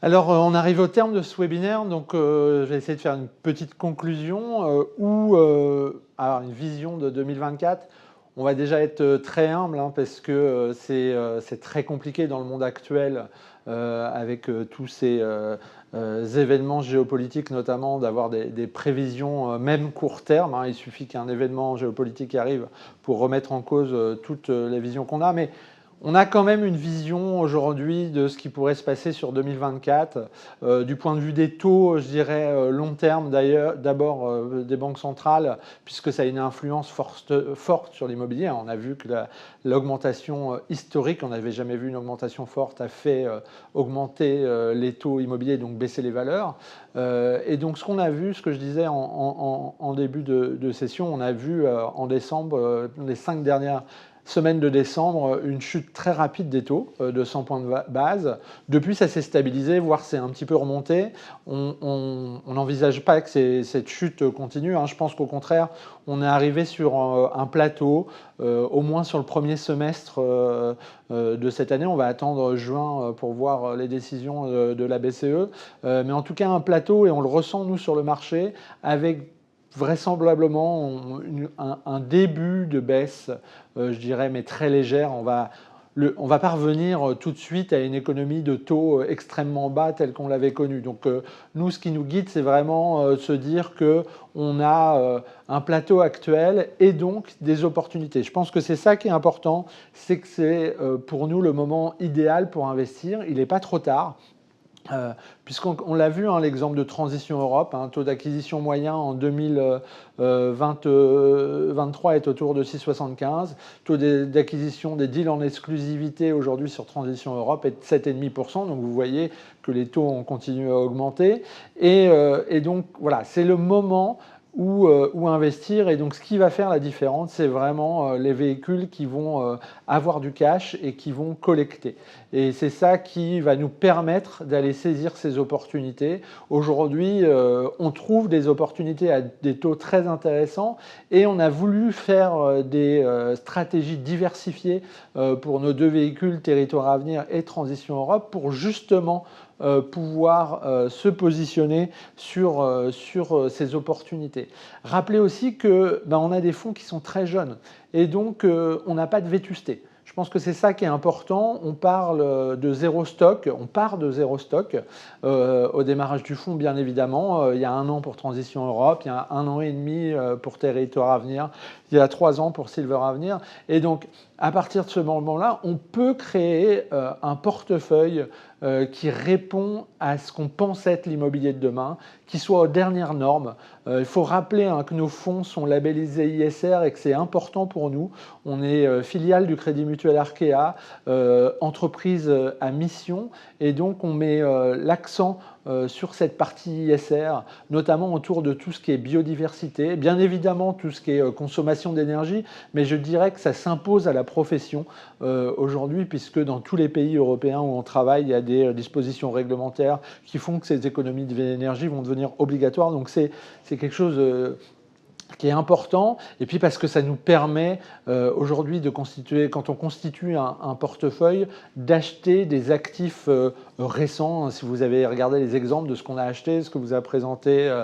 Alors, on arrive au terme de ce webinaire, donc je vais essayer de faire une petite conclusion alors une vision de 2024. On va déjà être très humble parce que c'est très compliqué dans le monde actuel avec tous ces événements géopolitiques, notamment d'avoir des prévisions même court terme. Il suffit qu'un événement géopolitique arrive pour remettre en cause toutes les visions qu'on a. Mais on a quand même une vision aujourd'hui de ce qui pourrait se passer sur 2024. Du point de vue des taux, je dirais long terme d'ailleurs, d'abord des banques centrales, puisque ça a une influence forte sur l'immobilier. On a vu que l'augmentation historique, on n'avait jamais vu une augmentation forte, a fait augmenter les taux immobiliers, donc baisser les valeurs. Et donc ce qu'on a vu, ce que je disais en début de session, on a vu en décembre, les 5 dernières semaine de décembre, une chute très rapide des taux de 100 points de base. Depuis, ça s'est stabilisé, voire c'est un petit peu remonté. On n'envisage pas que cette chute continue. Je pense qu'au contraire, on est arrivé sur un plateau, au moins sur le premier semestre de cette année. On va attendre juin pour voir les décisions de la BCE. Mais en tout cas, un plateau, et on le ressent, nous, sur le marché, avec vraisemblablement un début de baisse, je dirais, mais très légère. On va pas revenir tout de suite à une économie de taux extrêmement bas telle qu'on l'avait connue. Donc nous, ce qui nous guide, c'est vraiment se dire qu'on a un plateau actuel et donc des opportunités. Je pense que c'est ça qui est important, c'est que c'est pour nous le moment idéal pour investir. Il n'est pas trop tard. Puisqu'on l'a vu, l'exemple de Transition Europe, taux d'acquisition moyen en 2023 est autour de 6,75. Taux d'acquisition des deals en exclusivité aujourd'hui sur Transition Europe est de 7,5%. Donc vous voyez que les taux ont continué à augmenter. Et donc voilà, c'est le moment où investir. Et donc ce qui va faire la différence, c'est vraiment les véhicules qui vont avoir du cash et qui vont collecter. Et c'est ça qui va nous permettre d'aller saisir ces opportunités. Aujourd'hui, on trouve des opportunités à des taux très intéressants et on a voulu faire des stratégies diversifiées pour nos deux véhicules, Territoire à venir et Transition Europe, pour justement pouvoir se positionner sur ces opportunités. Rappelez aussi qu'on a des fonds qui sont très jeunes et donc on n'a pas de vétusté. Je pense que c'est ça qui est important. On parle de zéro stock, on part de zéro stock au démarrage du fonds, bien évidemment. Il y a 1 an pour Transition Europe, il y a 1 an et demi pour Territoire à venir, il y a 3 ans pour Silver à venir. Et donc, à partir de ce moment-là, on peut créer un portefeuille qui répond à ce qu'on pense être l'immobilier de demain, qui soit aux dernières normes. Il faut rappeler que nos fonds sont labellisés ISR et que c'est important pour nous. On est filiale du Crédit Mutuel Arkea, entreprise à mission, et donc on met l'accent sur cette partie ISR, notamment autour de tout ce qui est biodiversité, bien évidemment tout ce qui est consommation d'énergie, mais je dirais que ça s'impose à la profession aujourd'hui, puisque dans tous les pays européens où on travaille, il y a des dispositions réglementaires qui font que ces économies d'énergie vont devenir obligatoires. Donc c'est quelque chose qui est important, et puis parce que ça nous permet aujourd'hui de constituer, quand on constitue un portefeuille, d'acheter des actifs récents. Si vous avez regardé les exemples de ce qu'on a acheté, ce que vous a présenté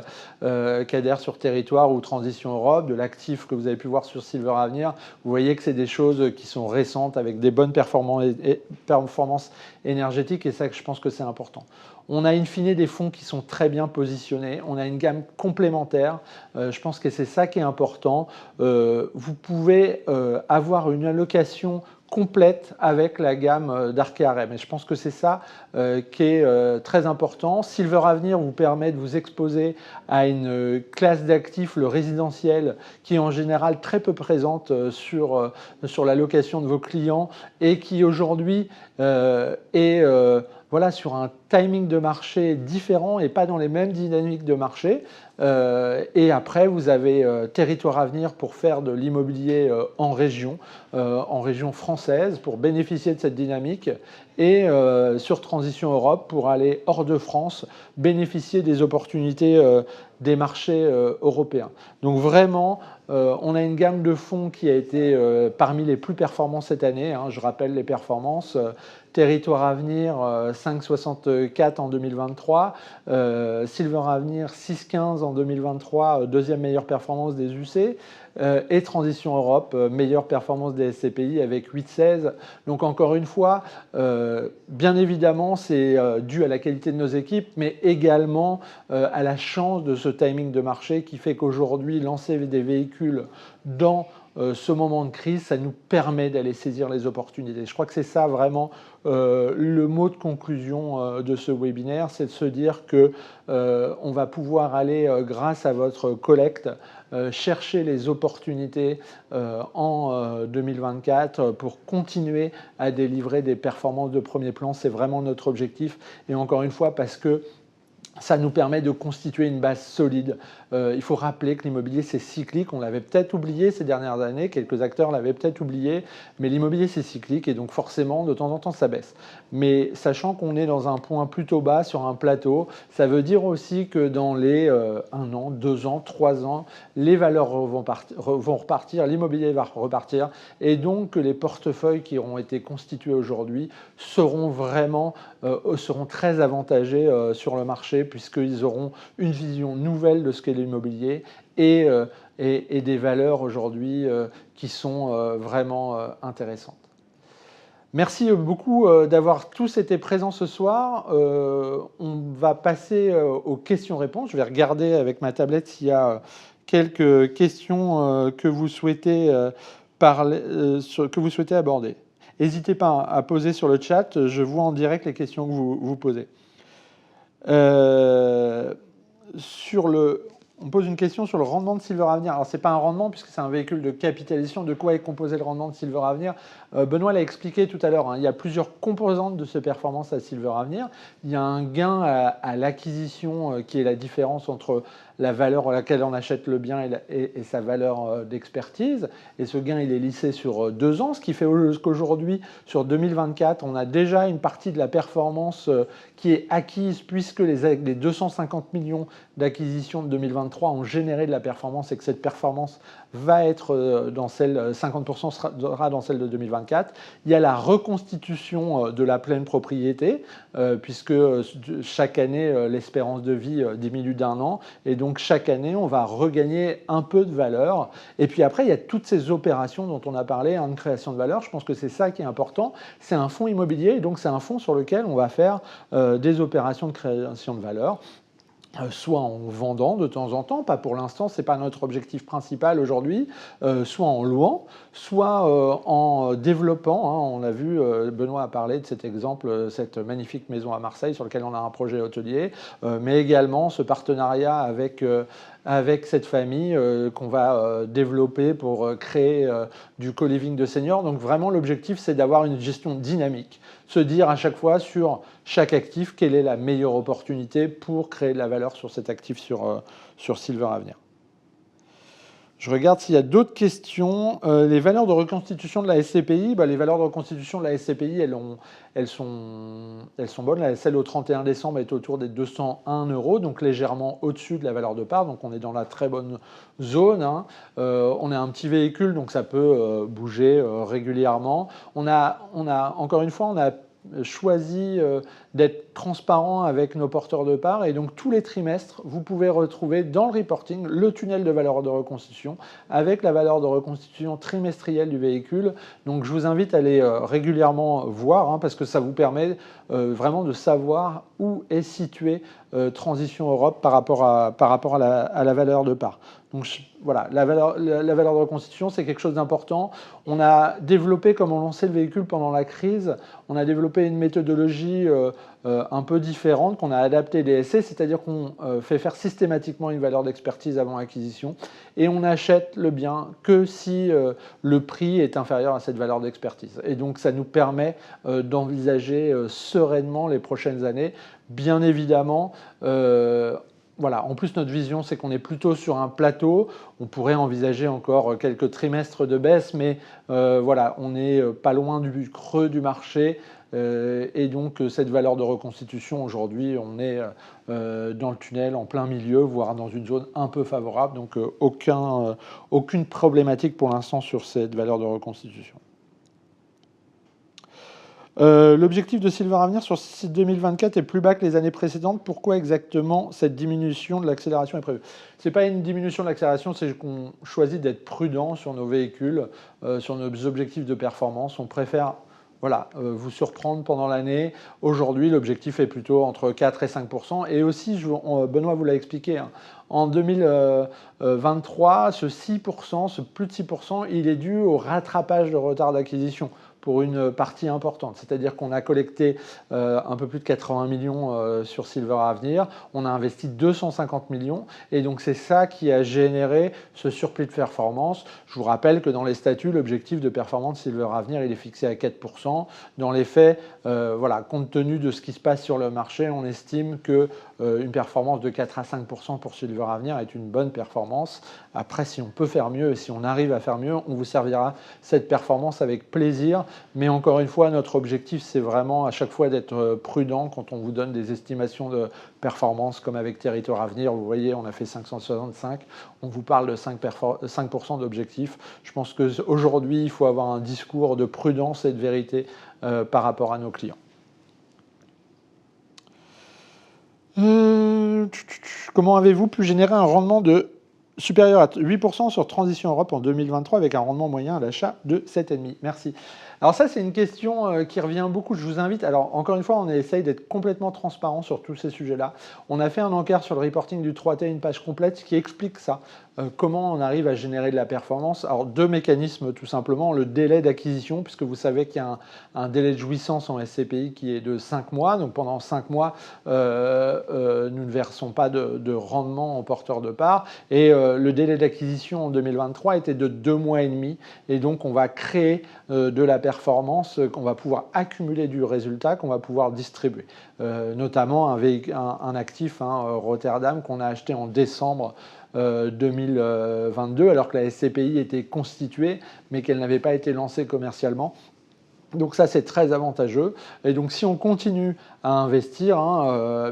Kader sur Territoire ou Transition Europe, de l'actif que vous avez pu voir sur Silver Avenir, vous voyez que c'est des choses qui sont récentes avec des bonnes performances énergétiques, et ça, je pense que c'est important. On a in fine des fonds qui sont très bien positionnés, on a une gamme complémentaire, je pense que c'est ça qui est important. Vous pouvez avoir une allocation complète avec la gamme d'Arkea-REM. Et je pense que c'est ça qui est très important. Silver Avenir vous permet de vous exposer à une classe d'actifs, le résidentiel, qui est en général très peu présente sur l'allocation de vos clients et qui aujourd'hui est sur un timing de marché différent et pas dans les mêmes dynamiques de marché. Et après, vous avez Territoire à venir pour faire de l'immobilier en région française, pour bénéficier de cette dynamique, et sur Transition Europe pour aller hors de France, bénéficier des opportunités des marchés européens. Donc vraiment, on a une gamme de fonds qui a été parmi les plus performants cette année. Je rappelle les performances. Territoire Avenir 5,64 en 2023, Silver Avenir 6,15 en 2023, deuxième meilleure performance des UC, et Transition Europe, meilleure performance des SCPI avec 8,16. Donc encore une fois, bien évidemment, c'est dû à la qualité de nos équipes, mais également à la chance de ce timing de marché qui fait qu'aujourd'hui, lancer des véhicules dans ce moment de crise, ça nous permet d'aller saisir les opportunités. Je crois que c'est ça vraiment le mot de conclusion de ce webinaire, c'est de se dire que on va pouvoir aller, grâce à votre collecte, chercher les opportunités en 2024 pour continuer à délivrer des performances de premier plan. C'est vraiment notre objectif. Et encore une fois, parce que ça nous permet de constituer une base solide. Il faut rappeler que l'immobilier, c'est cyclique. On l'avait peut-être oublié ces dernières années, quelques acteurs l'avaient peut-être oublié, mais l'immobilier, c'est cyclique et donc forcément, de temps en temps, ça baisse. Mais sachant qu'on est dans un point plutôt bas, sur un plateau, ça veut dire aussi que dans les 1 an, 2 ans, 3 ans, les valeurs vont repartir, l'immobilier va repartir et donc que les portefeuilles qui auront été constitués aujourd'hui seront vraiment seront très avantagés sur le marché puisqu'ils auront une vision nouvelle de ce qu'est l'immobilier et des valeurs aujourd'hui qui sont vraiment intéressantes. Merci beaucoup d'avoir tous été présents ce soir. On va passer aux questions-réponses. Je vais regarder avec ma tablette s'il y a quelques questions que vous souhaitez que vous souhaitez aborder. N'hésitez pas à poser sur le chat, je vois en direct les questions que vous posez. On pose une question sur le rendement de Silver Avenir. Alors, ce n'est pas un rendement puisque c'est un véhicule de capitalisation. De quoi est composé le rendement de Silver Avenir? Benoît l'a expliqué tout à l'heure. Il y a plusieurs composantes de ces performances à Silver Avenir. Il y a un gain à l'acquisition qui est la différence entre la valeur à laquelle on achète le bien et sa valeur d'expertise. Et ce gain, il est lissé sur 2 ans, ce qui fait qu'aujourd'hui, sur 2024, on a déjà une partie de la performance qui est acquise puisque les 250 millions d'acquisitions de 2023 ont généré de la performance et que cette performance va être dans celle, 50% sera dans celle de 2024. Il y a la reconstitution de la pleine propriété puisque chaque année, l'espérance de vie diminue d'1 an et donc chaque année, on va regagner un peu de valeur. Et puis après, il y a toutes ces opérations dont on a parlé, de création de valeur. Je pense que c'est ça qui est important. C'est un fonds immobilier et donc c'est un fonds sur lequel on va faire des opérations de création de valeur. Soit en vendant de temps en temps, pas pour l'instant, ce n'est pas notre objectif principal aujourd'hui, soit en louant, soit en développant. On a vu, Benoît a parlé de cet exemple, cette magnifique maison à Marseille sur laquelle on a un projet hôtelier, mais également ce partenariat avec cette famille qu'on va développer pour créer du co-living de seniors. Donc vraiment, l'objectif, c'est d'avoir une gestion dynamique, se dire à chaque fois sur chaque actif quelle est la meilleure opportunité pour créer de la valeur sur cet actif sur Silver Avenir. Je regarde s'il y a d'autres questions. Les valeurs de reconstitution de la SCPI, les valeurs de reconstitution de la SCPI, elles sont bonnes. Celle au 31 décembre est autour des 201 €, donc légèrement au-dessus de la valeur de part. Donc on est dans la très bonne zone. On est un petit véhicule, donc ça peut bouger régulièrement. Encore une fois, on a choisi d'être transparent avec nos porteurs de parts et donc tous les trimestres, vous pouvez retrouver dans le reporting le tunnel de valeur de reconstitution avec la valeur de reconstitution trimestrielle du véhicule. Donc je vous invite à aller régulièrement voir parce que ça vous permet vraiment de savoir où est située Transition Europe par rapport à la valeur de part. Donc voilà, la valeur de reconstitution, c'est quelque chose d'important. On a développé, comme on lançait le véhicule pendant la crise, on a développé une méthodologie un peu différente qu'on a adapté des SC, c'est-à-dire qu'on fait faire systématiquement une valeur d'expertise avant acquisition et on achète le bien que si le prix est inférieur à cette valeur d'expertise. Et donc ça nous permet d'envisager sereinement les prochaines années. Bien évidemment, voilà. En plus, notre vision, c'est qu'on est plutôt sur un plateau. On pourrait envisager encore quelques trimestres de baisse, mais voilà, on n'est pas loin du creux du marché. Et donc, cette valeur de reconstitution, aujourd'hui, on est dans le tunnel, en plein milieu, voire dans une zone un peu favorable. Donc, aucune problématique pour l'instant sur cette valeur de reconstitution. L'objectif de Silver Avenir sur 2024 est plus bas que les années précédentes. Pourquoi exactement cette diminution de l'accélération est prévue? Ce n'est pas une diminution de l'accélération, c'est qu'on choisit d'être prudent sur nos véhicules, sur nos objectifs de performance. On préfère vous surprendre pendant l'année. Aujourd'hui, l'objectif est plutôt entre 4 et 5%. Et aussi, Benoît vous l'a expliqué, hein, en 2023, ce 6%, ce plus de 6%, il est dû au rattrapage de retard d'acquisition pour une partie importante. C'est-à-dire qu'on a collecté un peu plus de 80 millions sur Silver Avenir, on a investi 250 millions, et donc c'est ça qui a généré ce surplus de performance. Je vous rappelle que dans les statuts, l'objectif de performance de Silver Avenir, il est fixé à 4%. Dans les faits, compte tenu de ce qui se passe sur le marché, on estime qu'une performance de 4 à 5% pour Silver Avenir est une bonne performance. Après, si on peut faire mieux et si on arrive à faire mieux, on vous servira cette performance avec plaisir. Mais encore une fois, notre objectif, c'est vraiment à chaque fois d'être prudent quand on vous donne des estimations de performance, comme avec Territoire Avenir. Vous voyez, on a fait 565. On vous parle de 5% d'objectif. Je pense qu'aujourd'hui, il faut avoir un discours de prudence et de vérité par rapport à nos clients. Comment avez-vous pu générer un rendement supérieur à 8% sur Transition Europe en 2023 avec un rendement moyen à l'achat de 7,5? Merci. Alors ça, c'est une question qui revient beaucoup. Je vous invite, alors encore une fois, on essaye d'être complètement transparent sur tous ces sujets-là. On a fait un encart sur le reporting du 3T, une page complète qui explique ça. Comment on arrive à générer de la performance. Alors, deux mécanismes tout simplement. Le délai d'acquisition, puisque vous savez qu'il y a un délai de jouissance en SCPI qui est de 5 mois. Donc pendant 5 mois, nous ne versons pas de rendement en porteur de part. Et le délai d'acquisition en 2023 était de 2 mois et demi. Et donc on va créer de la performance, qu'on va pouvoir accumuler du résultat, qu'on va pouvoir distribuer. Notamment un actif, Rotterdam, qu'on a acheté en décembre 2022, alors que la SCPI était constituée, mais qu'elle n'avait pas été lancée commercialement. Donc ça, c'est très avantageux. Et donc si on continue à investir,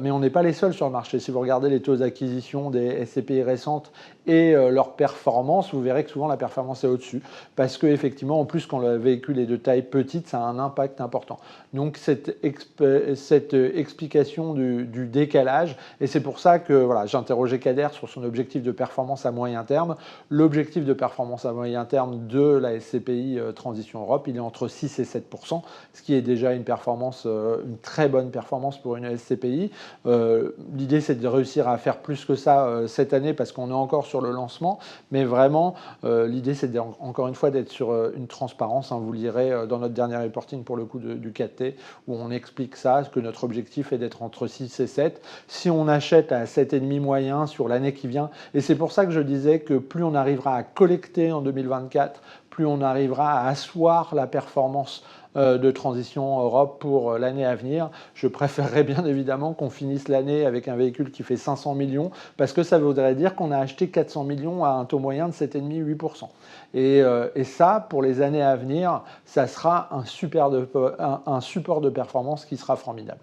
mais on n'est pas les seuls sur le marché. Si vous regardez les taux d'acquisition des SCPI récentes et leur performance, vous verrez que souvent la performance est au-dessus. Parce qu'effectivement, en plus, quand le véhicule est de taille petite, ça a un impact important. Donc cette explication du décalage, et c'est pour ça que j'interrogeais Kader sur son objectif de performance à moyen terme. L'objectif de performance à moyen terme de la SCPI Transition Europe, il est entre 6 et 7%, ce qui est déjà une performance, une très bonne performance pour une SCPI. L'idée, c'est de réussir à faire plus que ça cette année parce qu'on est encore sur le lancement, mais vraiment, l'idée, c'est encore une fois d'être sur une transparence. Vous lirez dans notre dernier reporting pour le coup du 4T, où on explique ça, que notre objectif est d'être entre 6 et 7. Si on achète à 7,5 moyen sur l'année qui vient, et c'est pour ça que je disais que plus on arrivera à collecter en 2024, plus on arrivera à asseoir la performance de Transition Europe pour l'année à venir. Je préférerais bien évidemment qu'on finisse l'année avec un véhicule qui fait 500 millions, parce que ça voudrait dire qu'on a acheté 400 millions à un taux moyen de 7,5-8%. Et ça, pour les années à venir, ça sera un support de performance qui sera formidable.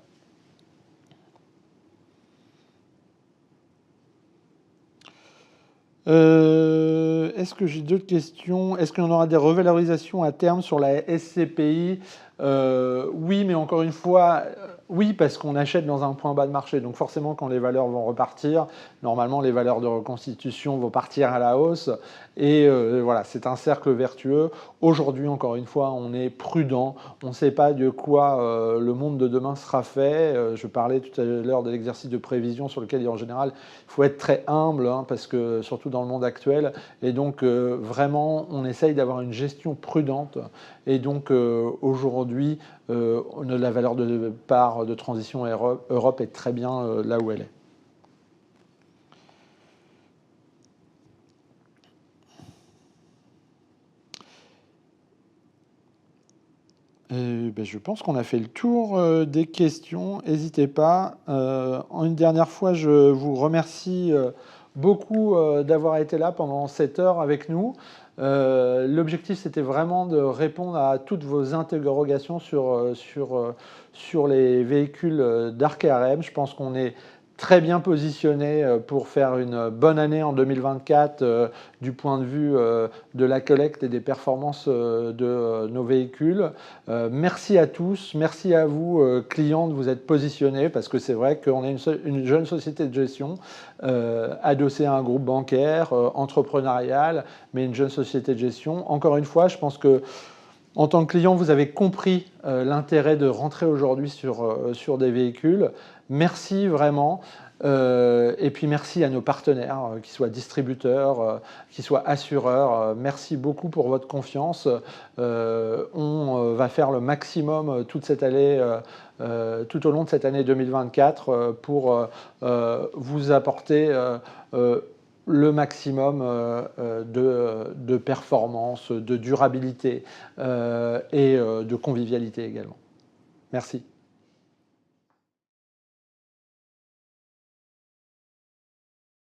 Est-ce que j'ai d'autres questions? Est-ce qu'on aura des revalorisations à terme sur la SCPI? Oui, mais encore une fois, oui, parce qu'on achète dans un point bas de marché. Donc forcément, quand les valeurs vont repartir, normalement, les valeurs de reconstitution vont partir à la hausse. Et voilà, c'est un cercle vertueux. Aujourd'hui, encore une fois, on est prudent. On ne sait pas de quoi le monde de demain sera fait. Je parlais tout à l'heure de l'exercice de prévision sur lequel, en général, il faut être très humble, parce que surtout dans le monde actuel. Et donc, vraiment, on essaye d'avoir une gestion prudente. Et donc, aujourd'hui, la valeur de part de Transition Europe est très bien là où elle est. Je pense qu'on a fait le tour des questions. N'hésitez pas. Une dernière fois, je vous remercie beaucoup d'avoir été là pendant cette heure avec nous. L'objectif, c'était vraiment de répondre à toutes vos interrogations sur les véhicules d'Arc RM. Je pense qu'on est très bien positionné pour faire une bonne année en 2024 du point de vue de la collecte et des performances de nos véhicules. Merci à tous, merci à vous clients de vous être positionnés parce que c'est vrai qu'on est une jeune société de gestion adossée à un groupe bancaire, entrepreneurial, mais une jeune société de gestion. Encore une fois, je pense que en tant que client, vous avez compris l'intérêt de rentrer aujourd'hui sur des véhicules. Merci vraiment. Et puis merci à nos partenaires, qu'ils soient distributeurs, qu'ils soient assureurs. Merci beaucoup pour votre confiance. On va faire le maximum toute cette année, tout au long de cette année 2024 pour vous apporter le maximum de performance, de durabilité et de convivialité également. Merci.